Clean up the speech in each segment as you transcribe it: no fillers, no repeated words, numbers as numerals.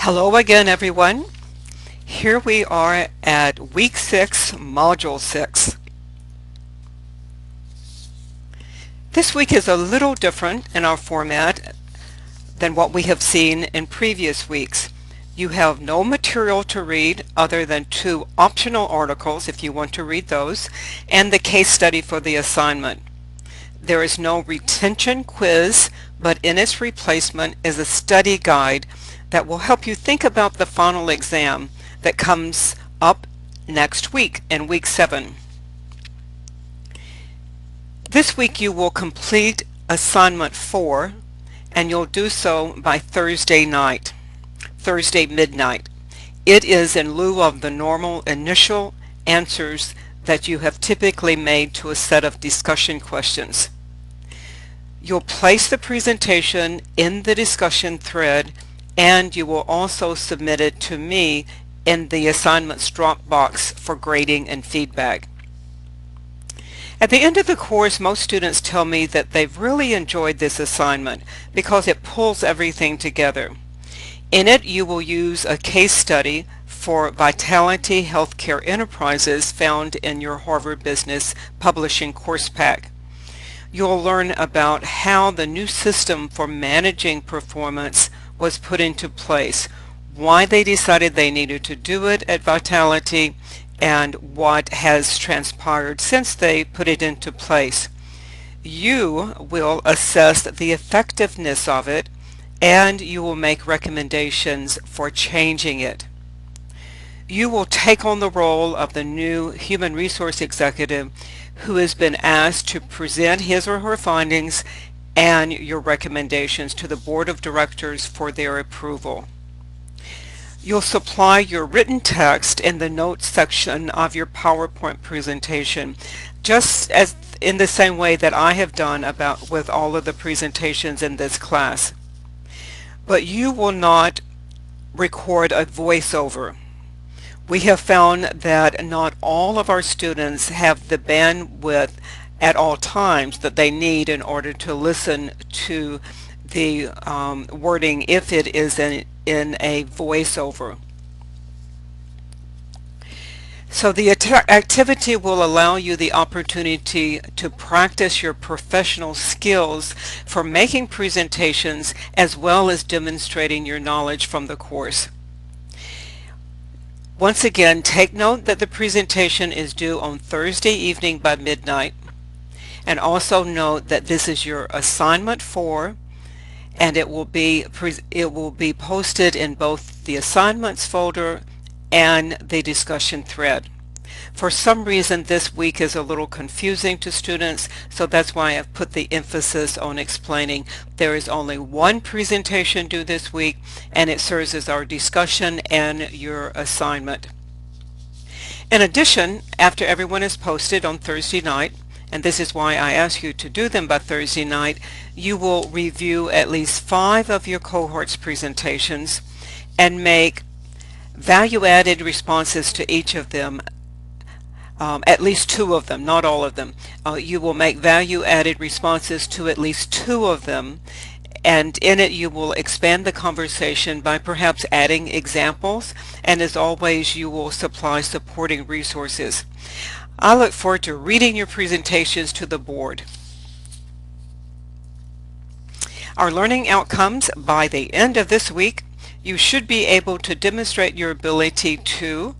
Hello again, everyone. Here we are at Week 6, Module 6. This week is a little different in our format than what we have seen in previous weeks. You have no material to read other than 2 optional articles if you want to read those, and the case study for the assignment. There is no retention quiz, but in its replacement is a study guide that will help you think about the final exam that comes up next week in week 7. This week you will complete assignment 4, and you'll do so by Thursday midnight. It is in lieu of the normal initial answers that you have typically made to a set of discussion questions. You'll place the presentation in the discussion thread, and you will also submit it to me in the assignments drop box for grading and feedback. At the end of the course, most students tell me that they've really enjoyed this assignment because it pulls everything together. In it, you will use a case study for Vitality Healthcare Enterprises found in your Harvard Business Publishing course pack. You'll learn about how the new system for managing performance was put into place, why they decided they needed to do it at Vitality, and what has transpired since they put it into place. You will assess the effectiveness of it, and you will make recommendations for changing it. You will take on the role of the new human resource executive who has been asked to present his or her findings and your recommendations to the board of directors for their approval. You'll supply your written text in the notes section of your PowerPoint presentation, just as in the same way that I have done with all of the presentations in this class. But you will not record a voiceover. We have found that not all of our students have the bandwidth at all times that they need in order to listen to the wording if it is in a voiceover. So the activity will allow you the opportunity to practice your professional skills for making presentations as well as demonstrating your knowledge from the course. Once again, take note that the presentation is due on Thursday evening by midnight. And also note that this is your assignment 4, and it will be posted in both the assignments folder and the discussion thread. For some reason this week is a little confusing to students, so that's why I've put the emphasis on explaining there is only one presentation due this week, and it serves as our discussion and your assignment. In addition, after everyone is posted on Thursday night, and this is why I ask you to do them by Thursday night, you will review at least 5 of your cohort's presentations and make value-added responses to each of them, at least 2 of them, not all of them. You will make value-added responses to at least 2 of them, and in it you will expand the conversation by perhaps adding examples, and as always you will supply supporting resources. I look forward to reading your presentations to the board. Our learning outcomes: by the end of this week, you should be able to demonstrate your ability to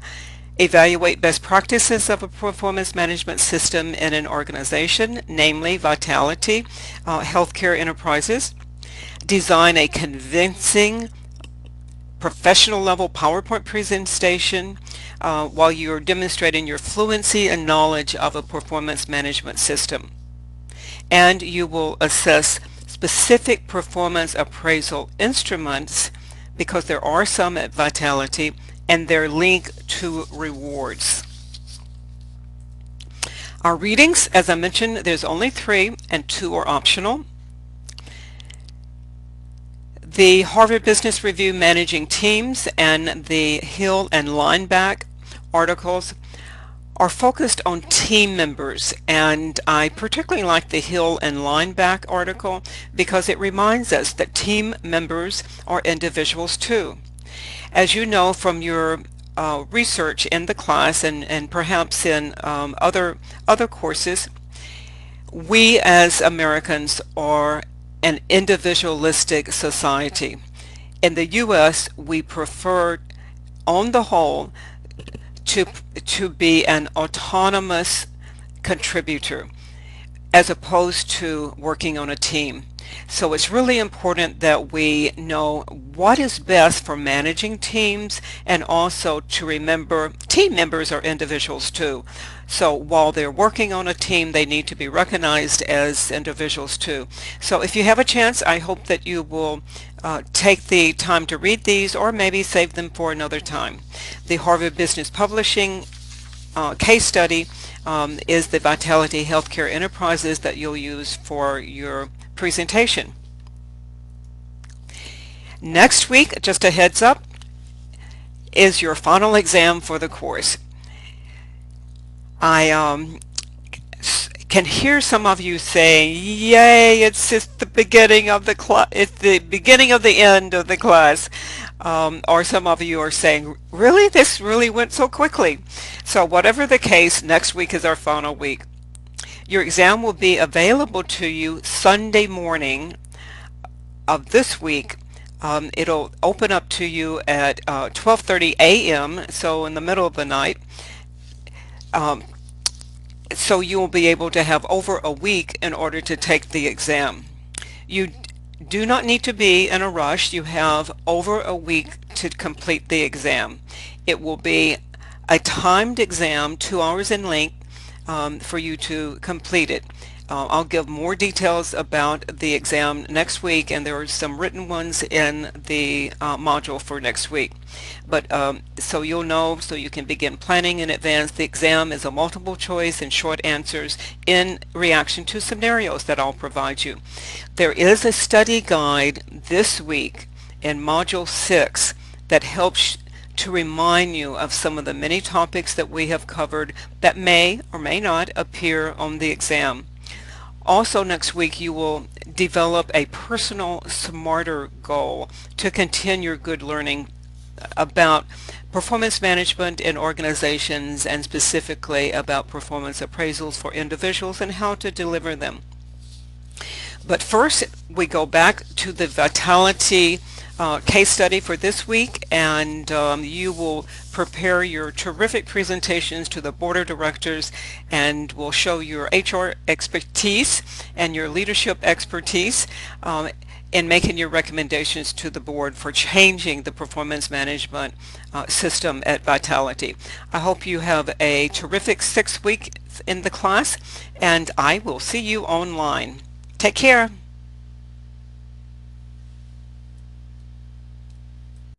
evaluate best practices of a performance management system in an organization, namely Vitality Healthcare Enterprises, design a convincing professional level PowerPoint presentation while you're demonstrating your fluency and knowledge of a performance management system. And you will assess specific performance appraisal instruments, because there are some at Vitality, and their link to rewards. Our readings, as I mentioned, there's only 3 and 2 are optional. The Harvard Business Review Managing Teams and the Hill and Lineback articles are focused on team members, and I particularly like the Hill and Lineback article because it reminds us that team members are individuals too. As you know from your research in the class and perhaps in other courses, we as Americans are an individualistic society. In the U.S., we prefer, on the whole, to, to be an autonomous contributor as opposed to working on a team. So it's really important that we know what is best for managing teams, and also to remember team members are individuals too. So while they're working on a team, they need to be recognized as individuals too. So if you have a chance, I hope that you will take the time to read these, or maybe save them for another time. The Harvard Business Publishing case study is the Vitality Healthcare Enterprises that you'll use for your presentation. Next week, just a heads up, is your final exam for the course. I can hear some of you saying, "Yay! It's just the beginning of the class. It's the beginning of the end of the class." Or some of you are saying, "Really? This really went so quickly." So whatever the case, next week is our final week. Your exam will be available to you Sunday morning of this week. It'll open up to you at 12:30 a.m., so in the middle of the night. So you will be able to have over a week in order to take the exam. You do not need to be in a rush. You have over a week to complete the exam. It will be a timed exam, 2 hours in length, for you to complete it. I'll give more details about the exam next week, and there are some written ones in the module for next week. But so you'll know, so you can begin planning in advance. The exam is a multiple choice and short answers in reaction to scenarios that I'll provide you. There is a study guide this week in Module 6 that helps to remind you of some of the many topics that we have covered that may or may not appear on the exam. Also next week you will develop a personal smarter goal to continue your good learning about performance management in organizations, and specifically about performance appraisals for individuals and how to deliver them. But first we go back to the Vitality case study for this week, and you will prepare your terrific presentations to the board of directors, and will show your HR expertise and your leadership expertise in making your recommendations to the board for changing the performance management system at Vitality. I hope you have a terrific 6 weeks in the class, and I will see you online. Take care.